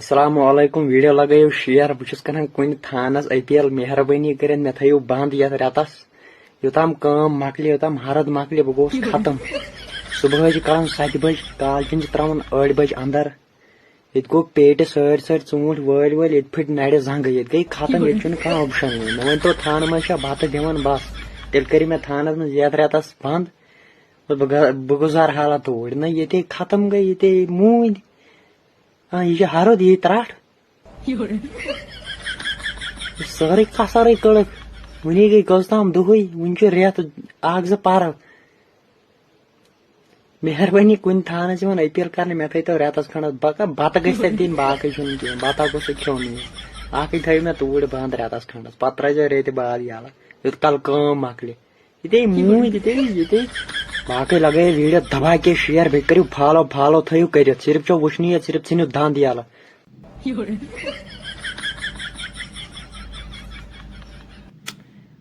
السلام علیکم video لگایو share بہت کران کن تھانس IPL مہربانی کریں مے تھو بند یت رتس یوتام کام مکلی یوتام ہرد مکلی بہ گوس ختم صبح کران 7 بج کالچن تراون 8 بج اندر یہ گو پیٹ سر ژوٗنٛٹھۍ وٲلۍ یہ پھٹ نڑِ زنگ یہ گئی ختم یہ کھانا آپشن مے ون تو تھانہ مز بتہ دِوان بس تیل کر مے تھانس مز یت رتس بند بہ گزار حالات توڑ نا یہ ختم گئی یہ موٗدۍ یہ Harud یہ ترٹ ساری کسرے کڑک ونی گئی کٔژتام دہے ون ریت اکھ زٕ پر مہربانی کن تھانس IPL کرنے مے تھو ریتس کھنڈس بتہ گھس تتہِ دِنۍ باقی چھُنہٕ کینٛہہ بتہ گوٚژھ کھیوٚن اکھے تھو مے توٗرۍ بند ریتس کھنڈس پتہٕ ترٲے ریتہِ بعد یلہٕ یوت کال کٲم مکلہِ یہ موٗدۍ یہ باقی لگے ویڈیو دبا کے شیئر بیٚیہِ کٔرِو فالو تھٲیِو کٔرِتھ صرف چھو وٕچھنٕے یوت صرف ژھٕنِو دند یلہٕ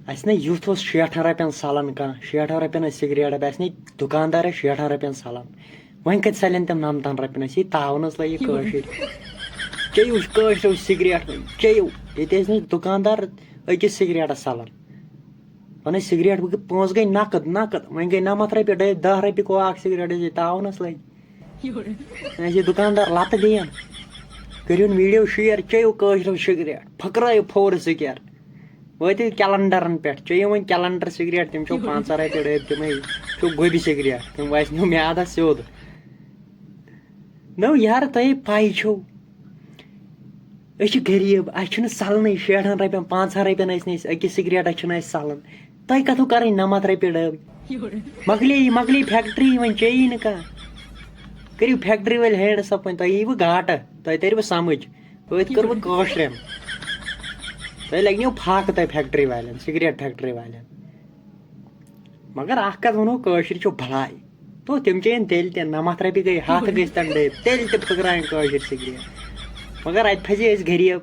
اس نا یوتھ اوس 60 رۄپین سلان کانٛہہ 60 رۄپین ٲسۍ سگریٹ اس نا دُکاندار 60 رۄپین سلان وۄنۍ کتہِ سلن تِم 90 رۄپین یہ تاونس لگہِ کٲشِر چیٚیِو کٲشریو سگریٹ چیٚیِو ییٚتہِ ٲسۍ نہٕ دُکاندار أکِس سگریٹس سلان ون سگریٹ پونٛسہٕ گٔے نقد وۄنۍ گٔے 90 رۄپیہِ 10 رۄپیہِ گوٚو اکھ سگریٹ یہ تاونس لگہِ یہ دُکاندار لتہٕ دِیَن کٔرِو ویڈیو شیئر چیٚیِو کٲشریو سگریٹ پھٔکرٲیِو فور سکیر وٲتِو کیلنڈرن پٮ۪ٹھ چیٚیِو وۄنۍ کیلنڈر سگریٹ تِم چھو 15 رۄپیہِ ڈٔبۍ تِمے چھو گوبی سگریٹ تِم واسنو میادس سیوٚد نو یار تۄہہِ پاے چھو أسۍ چھِ غریٖب اَسہِ چھُنہٕ سلنٕے 60 رۄپین 15 رۄپین ٲسۍ نہٕ أسۍ أکِس سگریٹس چھُنہٕ اَسہِ سلان تۄہہِ کتھو کرٕنۍ 90 رۄپیہِ ڈٔبۍ مکلے فیکٹری وۄنۍ چیٚیی نہٕ کانٛہہ کٔرِو فیکٹری وٲلۍ ہینڈس اپ وۄنۍ تۄہہِ ییٖوٕ گاٹہٕ تۄہہِ ترِوٕ سمجھ أتھۍ کٔر بہٕ کٲشرٮ۪ن تۄہہِ لگنو فاقہٕ تۄہہِ فیکٹری والٮ۪ن سگریٹ فیکٹری والٮ۪ن مگر اکھ کتھ ونو کٲشِر چھو بلاے تو تِم چیٚیَن تیٚلہِ تہِ 90 رۄپیہِ گٔے 100 گٔژھتن ڈٔبۍ تیٚلہِ تہِ پھٔکرایَن کٲشِر سگریٹ مگر اتہِ پھسے أسۍ غریٖب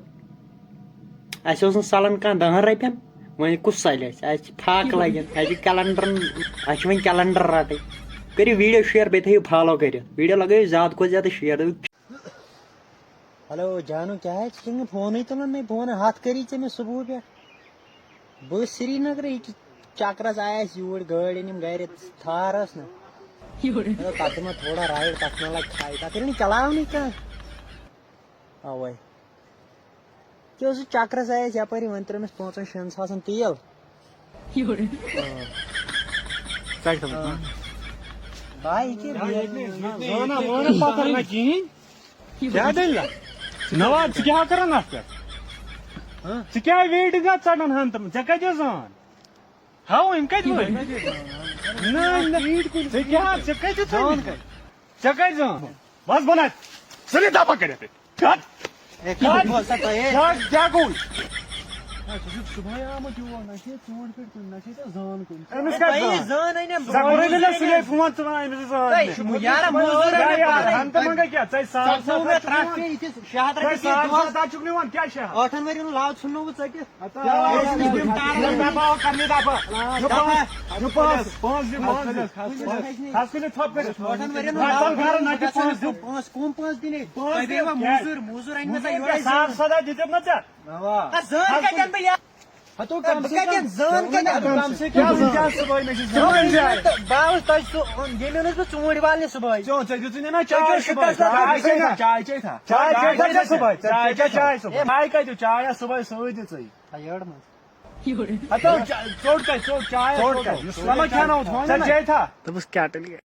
اسہِ اوس نہٕ سلان کانٛہہ 10 رۄپین وۄنۍ کُس سلہِ اسہِ چھِ فاقہٕ لگن اسہِ چھِ کیلنڈرن اسہِ چھِ وۄنۍ کیلنڈر رٹٕنۍ کٔرِو ویڈیو شیئر بیٚیہِ تھٲیِو فالو کٔرِتھ ویڈیو لگٲیِو زیادٕ کھۄتہٕ زیادٕ شیئر ہلو جانو کیا ہے ژٕ چھُکھ نہٕ فونٕے تُلان مےٚ بہٕ وَنہٕ ہتھ کٔری ژےٚ مےٚ صبح پٮ۪ٹھ بہٕ ٲسۍ سری نگرٕ چکرس آیس یوٗرۍ گٲڑۍ أنِم گرِ تھار ٲس نا تتھ دِمہ تھوڑا رایڈ تتھ ما لگہِ کھاے تتھ ییٚلہِ نہٕ چلاونٕے کانٛہہ اوے کیٛاہ اوس چکرس آیس یپٲری وۄنۍ ترٲومس 5-6 ساسن تیل بھائی نواز ژٕ کران اتھ پٮ۪ٹھ ژٕ کیٛاہ ویٹنگ ژٹان ہن تم ژےٚ کتہِ زان ہاو یِم کتہِ وٲتۍ ژےٚ کتہِ زان بس بناے ژٕ نہِ دبا کٔرِتھ کیٛاہ گوٚو صبحٲے آمُت یور نہ چھِ ژوٗنٛٹھۍ پٮ۪ٹھ کُن نہ چھِ ژےٚ زان کُن أمِس کتہِ سُلے فون ژٕ ونان أمِس منگے کیٛاہ ژےٚ 700 چھُکھ نِوان کیٛاہ 8 ؤرین لاو ژھُنو بہٕ ژٔٹِتھ کم 5 دِنے موزوٗر أنۍ مےٚ 700 دِتِم نا ژےٚ ییٚمہِ بہٕ ژوٗنٛٹھۍ والنہِ صبحٲے چاے کتہِ چاے صبحٲے سۭتۍ دِ ژٕے ژوٚٹ کتہِ ژوٚٹ چاے کھٮ۪نو ژےٚ چیٚیہِ تھا